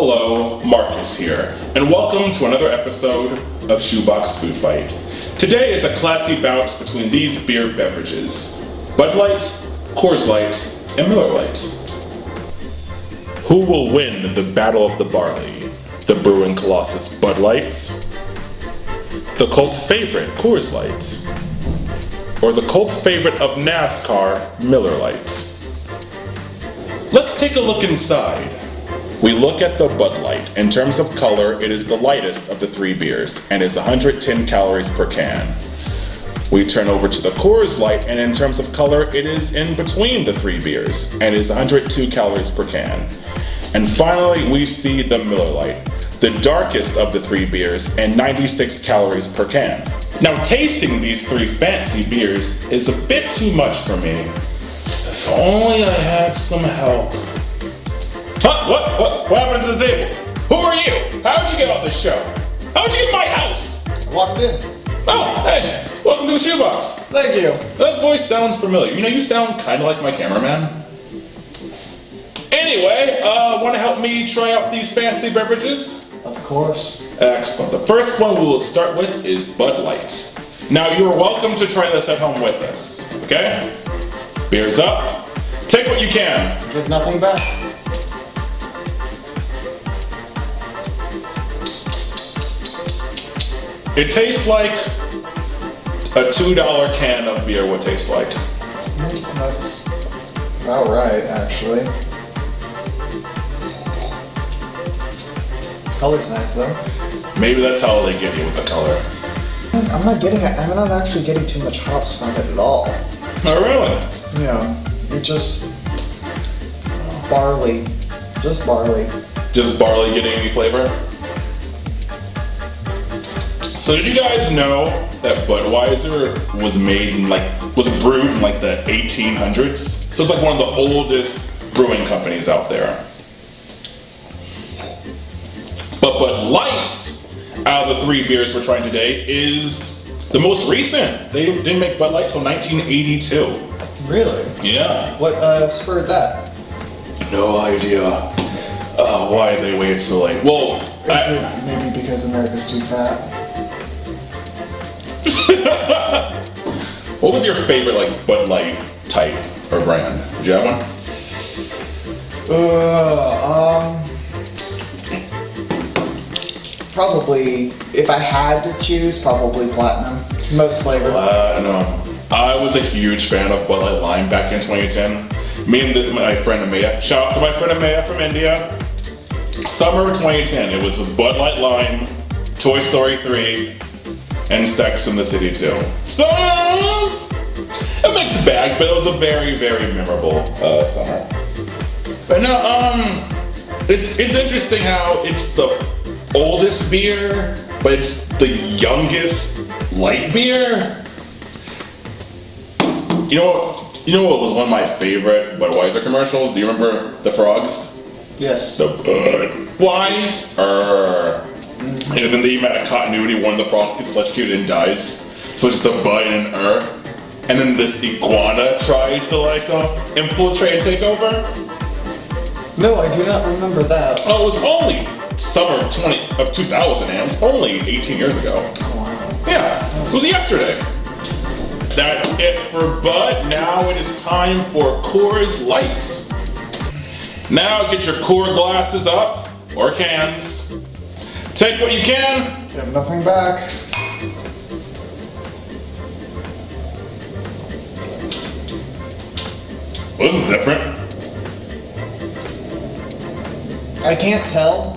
Hello, Marcus here, and welcome to another episode of Shoebox Food Fight. Today is a classy bout between these beer beverages, Bud Light, Coors Light, and Miller Lite. Who will win the Battle of the Barley? The brewing colossus Bud Light? The cult favorite Coors Light? Or the cult favorite of NASCAR, Miller Lite? Let's take a look inside. We look at the Bud Light. In terms of color, it is the lightest of the three beers and is 110 calories per can. We turn over to the Coors Light, and in terms of color, it is in between the three beers and is 102 calories per can. And finally, we see the Miller Lite, the darkest of the three beers and 96 calories per can. Now, tasting these three fancy beers is a bit too much for me. If only I had some help. What happened to the table? Who are you? How'd you get on this show? How'd you get in my house? I walked in. Oh, hey, welcome to the Shoebox. Thank you. That voice sounds familiar. You know, you sound kind of like my cameraman. Anyway, want to help me try out these fancy beverages? Of course. Excellent. The first one we will start with is Bud Light. Now, you are welcome to try this at home with us, okay? Beers up. Take what you can. Give nothing back. It tastes like a $2 can of beer would taste like. That's about right, actually. The color's nice, though. Maybe that's how they get you with the color. I'm not actually getting too much hops from it at all. Oh, really? Yeah, it just... barley. Just barley. Just barley getting any flavor? So did you guys know that Budweiser was brewed in like the 1800s? So it's like one of the oldest brewing companies out there. But Bud Light, out of the three beers we're trying today, is the most recent. They didn't make Bud Light till 1982. Really? Yeah. What spurred that? No idea. Why they waited so late? Well, Maybe because America's too fat. What was your favorite Bud Light type or brand? Did you have one? Probably, if I had to choose, probably Platinum. Most flavor. Platinum. I was a huge fan of Bud Light Lime back in 2010. Me and my friend Amaya, shout out to my friend Amaya from India. Summer of 2010, it was Bud Light Lime, Toy Story 3, and Sex and the City 2. So, it was a mixed bag, but it was a very, very memorable summer. But no, it's interesting how it's the oldest beer, but it's the youngest light beer. You know what was one of my favorite Budweiser commercials? Do you remember the frogs? Yes. The Budweiser. And then they even had a continuity, one of the frogs gets electrocuted and dies. So it's just a Bud and an And then this iguana tries to infiltrate and take over. No, I do not remember that. Oh, it was only summer of 2000, and it was only 18 years ago. Oh, wow. Yeah, it was yesterday. That's it for Bud. Now it is time for Coors Light. Now get your Coors glasses up, or cans. Take what you can. Give nothing back. Well, this is different. I can't tell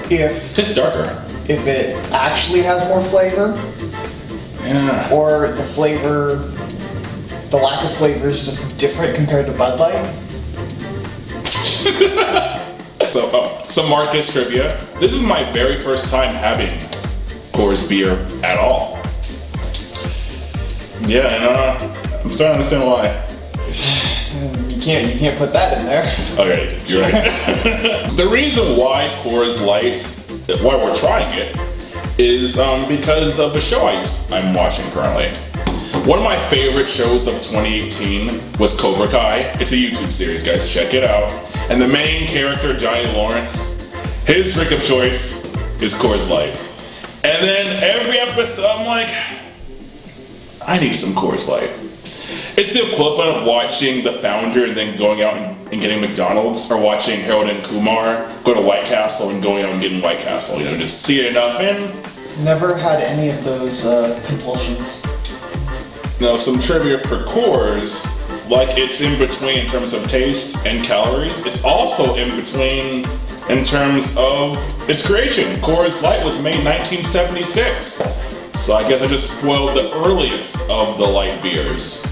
if Tastes darker. if it actually has more flavor Yeah. or the lack of flavor is just different compared to Bud Light. So, some Marcus trivia. This is my very first time having Coors beer at all. Yeah, and I'm starting to understand why. You can't put that in there. Okay, you're right. The reason why Coors Light, why we're trying it, is because of the show I'm watching currently. One of my favorite shows of 2018 was Cobra Kai. It's a YouTube series, guys. Check it out. And the main character, Johnny Lawrence, his drink of choice is Coors Light. And then every episode, I'm like, I need some Coors Light. It's the equivalent of watching The Founder and then going out and getting McDonald's, or watching Harold and Kumar go to White Castle and going out and getting White Castle. You know, just see it enough and... Never had any of those compulsions. Now, some trivia for Coors, like it's in between in terms of taste and calories, it's also in between in terms of its creation. Coors Light was made in 1976. So I guess I just spoiled the earliest of the light beers.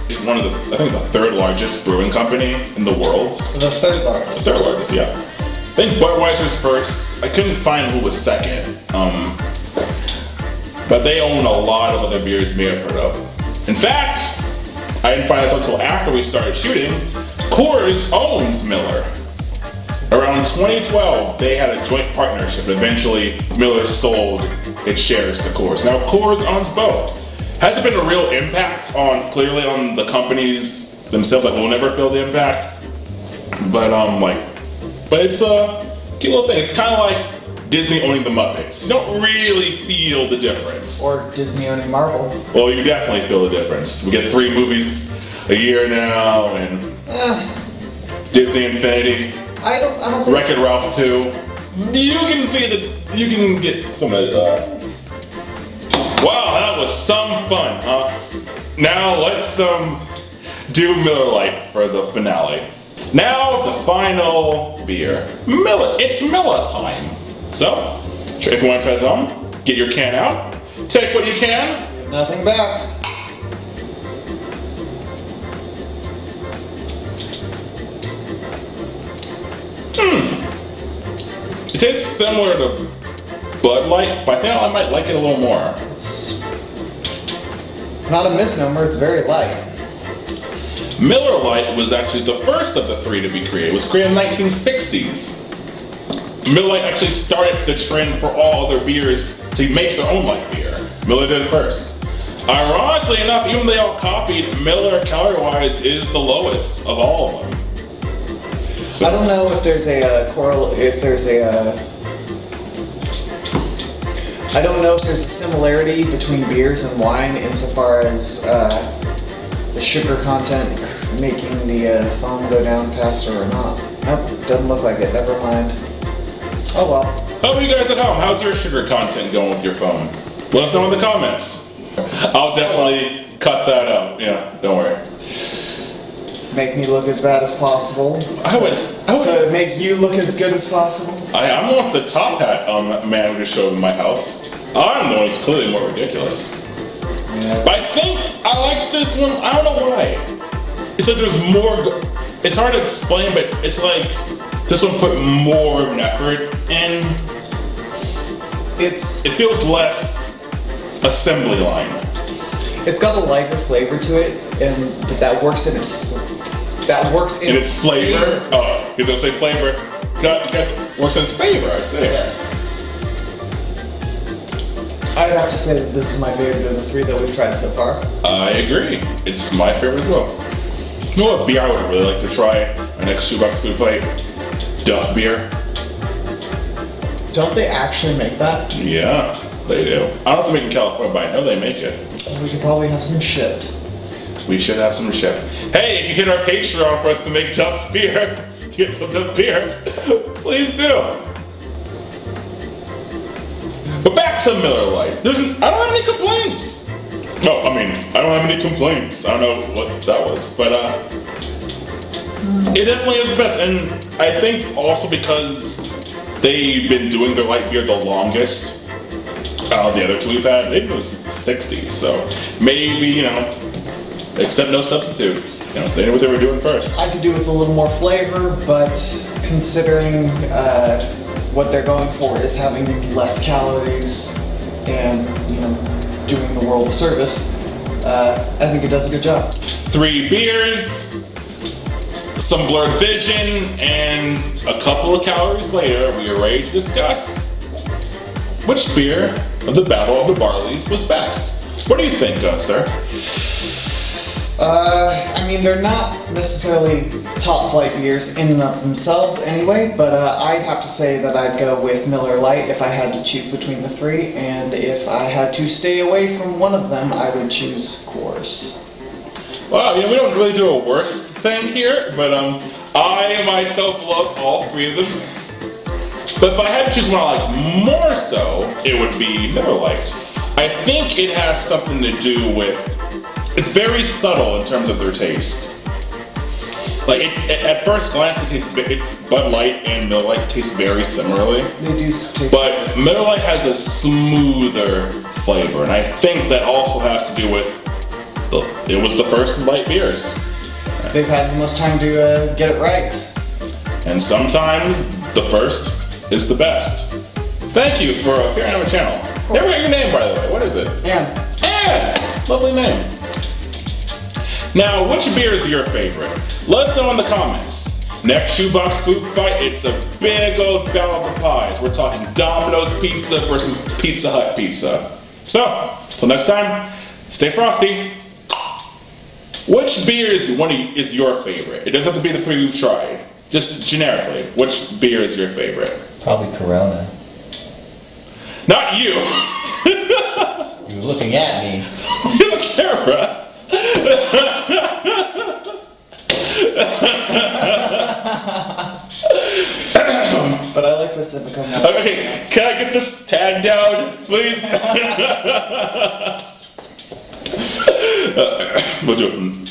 It's one of the, I think the third largest brewing company in the world. The third largest. The third largest, yeah. I think Budweiser's first. I couldn't find who was second. But they own a lot of other beers you may have heard of. In fact, I didn't find this out until after we started shooting. Coors owns Miller. Around 2012, they had a joint partnership. Eventually, Miller sold its shares to Coors. Now, Coors owns both. Hasn't been a real impact clearly on the companies themselves. Like, we'll never feel the impact. But it's a cute little thing. It's kind of like Disney owning the Muppets. You don't really feel the difference. Or Disney owning Marvel. Well, you definitely feel the difference. We get 3 movies a year now, and Disney Infinity. I don't think... Wreck-It Ralph 2. You can see that. You can get some of that. Wow, that was some fun, huh? Now let's do Miller Lite for the finale. Now the final beer, Miller. It's Miller time. So, if you want to try some, get your can out, take what you can. Give nothing back. It tastes similar to Bud Light, but I think I might like it a little more. It's not a misnomer, it's very light. Miller Lite was actually the first of the 3 to be created. It was created in the 1960s. Miller Lite actually started the trend for all other beers to make their own light beer. Miller did it first. Ironically enough, even though they all copied, Miller calorie-wise is the lowest of all of them. So, I don't know if there's I don't know if there's a similarity between beers and wine insofar as the sugar content making the foam go down faster or not. Nope, doesn't look like it. Never mind. Oh well. How about you guys at home? How's your sugar content going with your phone? Let us know in the comments. I'll definitely cut that out. Yeah, don't worry. Make me look as bad as possible. I would to make you look as good as possible. I'm not the top hat man who just showed up in my house. I'm the one who's clearly more ridiculous. Yeah. But I think I like this one. I don't know why. It's like there's more. It's hard to explain, but it's like this one put more of an effort in. It feels less assembly line. It's got a lighter flavor to it, but that works in its flavor. Oh, he's gonna say flavor. I guess it works in its favor. I say. Yes. I'd have to say that this is my favorite of the 3 that we've tried so far. I agree. It's my favorite as well. You know what beer I would really like to try? My next Shoebox food fight? Duff beer. Don't they actually make that? Yeah, they do. I don't know if they make it in California, but I know they make it. We could probably have some shipped. We should have some shipped. Hey, if you hit our Patreon for us to make Duff beer, to get some Duff beer, please do. But back to Miller Lite. I don't have any complaints. No, I don't have any complaints. I don't know what that was, but it definitely is the best. And I think also because they've been doing their light beer the longest out of the other 2 we've had, they've been since the 60s. So maybe, except no substitute. They knew what they were doing first. I could do with a little more flavor, but considering what they're going for is having less calories and, doing the world a service, I think it does a good job. 3 beers, some blurred vision, and a couple of calories later, we are ready to discuss which beer of the Battle of the Barleys was best. What do you think, sir? I mean, they're not necessarily top flight beers in and of themselves anyway, but I'd have to say that I'd go with Miller Lite if I had to choose between the three, and if I had to stay away from one of them, I would choose Coors. Well, we don't really do a worst thing here, but I myself love all three of them. But if I had to choose one I like more so, it would be Miller Lite. I think it has something to do with, it's very subtle in terms of their taste. Like, at first glance, Bud Light and Miller Lite taste very similarly. They do taste. But Miller Lite has a smoother flavor, and I think that also has to do with it was the first light beers. They've had the most time to get it right. And sometimes the first is the best. Thank you for appearing on our channel. Never got your name, by the way. What is it? Ann! Lovely name. Now, which beer is your favorite? Let us know in the comments. Next Shoebox Food Fight, it's a big old battle of the pies. We're talking Domino's Pizza versus Pizza Hut Pizza. So, till next time, stay frosty. Which beer is your favorite? It doesn't have to be the three we've tried. Just generically, which beer is your favorite? Probably Corona. Not you! You're looking at me. Look at the camera! But I like Pacifico more. Okay, can I get this tag down, please? We'll do it from